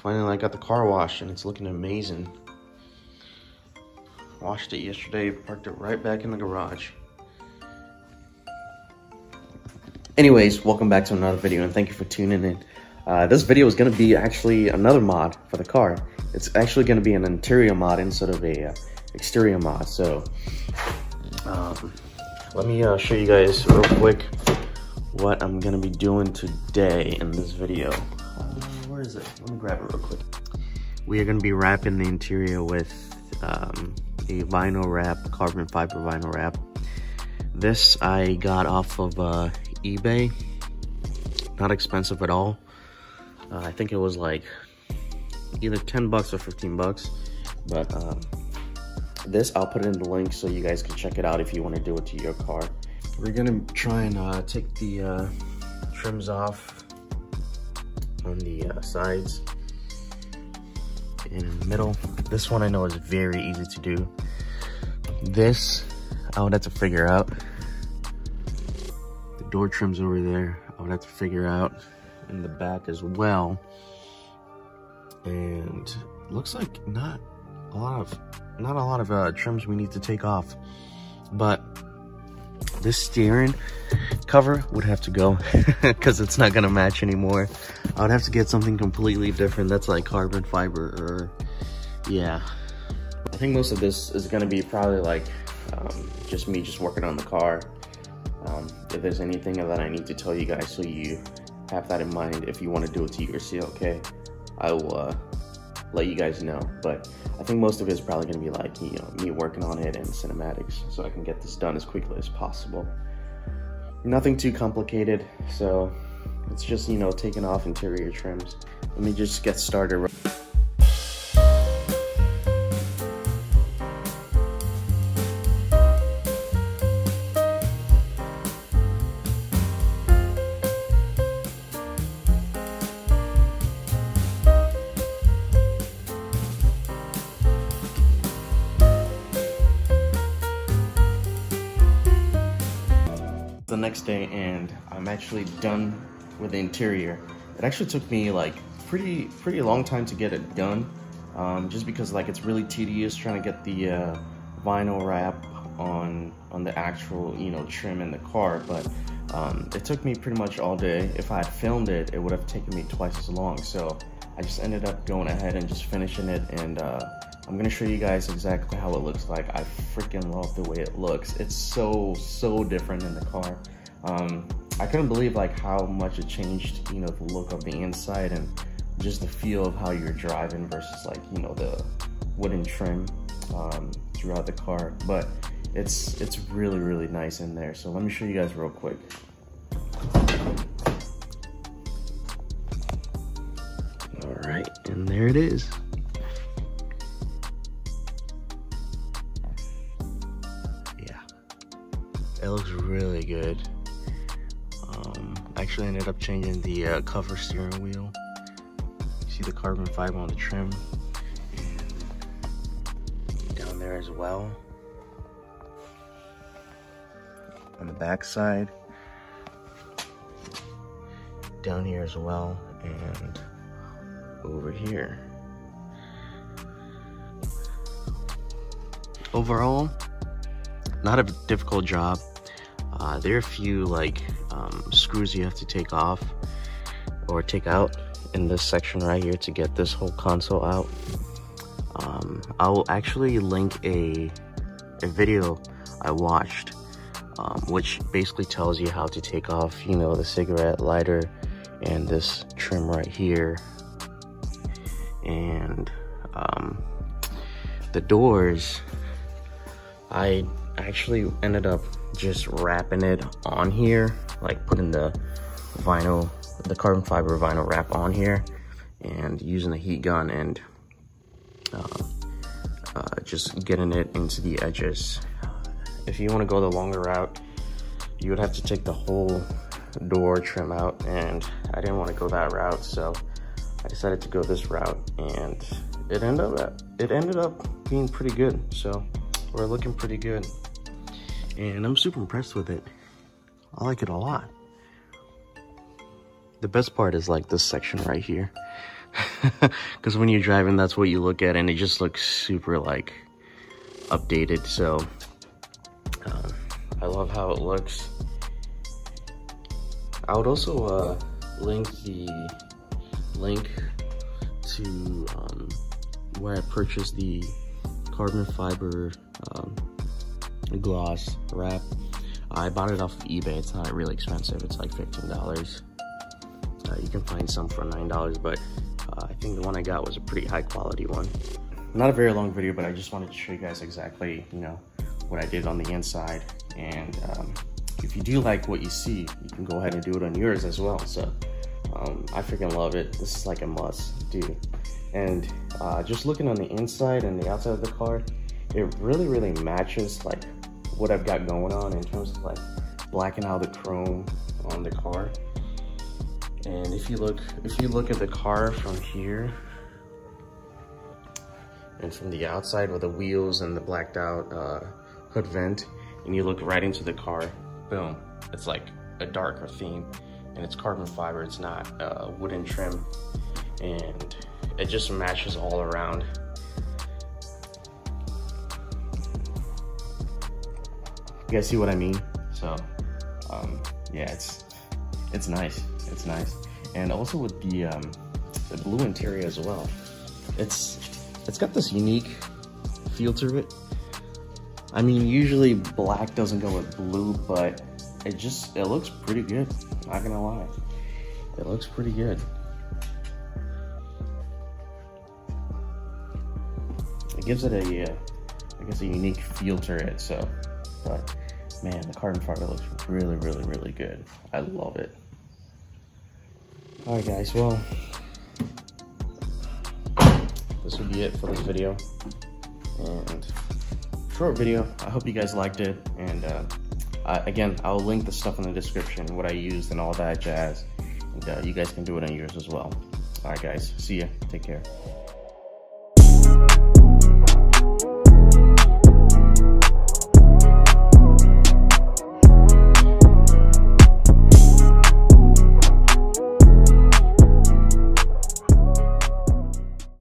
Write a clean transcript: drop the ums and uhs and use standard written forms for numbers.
finally I got the car washed and it's looking amazing. Washed it yesterday, parked it right back in the garage. Anyways, welcome back to another video and thank you for tuning in. This video is going to be actually another mod for the car. It's actually going to be an interior mod instead of a exterior mod. So let me show you guys real quick what I'm going to be doing today in this video. Where is it? Let me grab it real quick. We are going to be wrapping the interior with a vinyl wrap, carbon fiber vinyl wrap. This I got off of eBay. Not expensive at all. I think it was like either 10 bucks or 15 bucks. But this, I'll put it in the link so you guys can check it out if you want to do it to your car. We're gonna try and take the trims off on the sides and in the middle. This one I know is very easy to do. This, I would have to figure out. The door trims over there, I would have to figure out in the back as well. And it looks like not a lot of trims we need to take off. But this steering cover would have to go because it's not gonna match anymore. I would have to get something completely different that's like carbon fiber or yeah. I think most of this is gonna be probably like just me working on the car. If there's anything that I need to tell you guys so you have that in mind if you want to do it to your CLK, I will let you guys know. But I think most of it is probably going to be like, you know, me working on it and cinematics so I can get this done as quickly as possible. Nothing too complicated, so it's just, you know, taking off interior trims. Let me just get started. The next day and I'm actually done with the interior. It actually took me like pretty long time to get it done, just because like it's really tedious trying to get the vinyl wrap on the actual, you know, trim in the car. But it took me pretty much all day. If I had filmed it, it would have taken me twice as long. So I just ended up going ahead and just finishing it, and I'm gonna show you guys exactly how it looks like. I freaking love the way it looks. It's so different in the car. I couldn't believe like how much it changed, you know, the look of the inside and just the feel of how you're driving versus like, you know, the wooden trim throughout the car. But it's really nice in there. So let me show you guys real quick. All right, and there it is. It looks really good. Actually ended up changing the cover steering wheel. You see the carbon fiber on the trim and down there as well. On the back side, down here as well, and over here. Overall, not a difficult job. There are a few like screws you have to take off or take out in this section right here to get this whole console out. I will actually link a video I watched, which basically tells you how to take off, you know, the cigarette lighter and this trim right here, and the doors. I actually ended up just wrapping it on here, like putting the carbon fiber vinyl wrap on here and using the heat gun and just getting it into the edges. If you want to go the longer route, you would have to take the whole door trim out, and I didn't want to go that route, so I decided to go this route, and it ended up being pretty good. So we're looking pretty good, and I'm super impressed with it. I like it a lot. The best part is like this section right here. because when you're driving, that's what you look at, and it just looks super like updated. So I love how it looks. I would also link to where I purchased the carbon fiber gloss wrap. I bought it off of eBay. It's not really expensive. It's like $15. You can find some for $9, but I think the one I got was a pretty high quality one. Not a very long video, but I just wanted to show you guys exactly, you know, what I did on the inside. And if you do like what you see, you can go ahead and do it on yours as well. So I freaking love it. This is like a must do. And just looking on the inside and the outside of the car, it really matches like what I've got going on in terms of like blacking out the chrome on the car. And if you look at the car from here and from the outside with the wheels and the blacked out hood vent, and you look right into the car, boom, it's like a darker theme, and it's carbon fiber. It's not wooden trim, and it just matches all around. You guys see what I mean? So yeah, it's nice. It's nice. And also with the blue interior as well, it's got this unique feel to it. I mean, usually black doesn't go with blue, but it looks pretty good. Not gonna lie, it looks pretty good. It gives it a I guess a unique feel to it. So, but man, the carbon fiber looks really good. I love it. All right, guys. Well, this will be it for this video. And short video. I hope you guys liked it. And again, I'll link the stuff in the description, what I used and all that jazz. And you guys can do it on yours as well. All right, guys. See ya. Take care.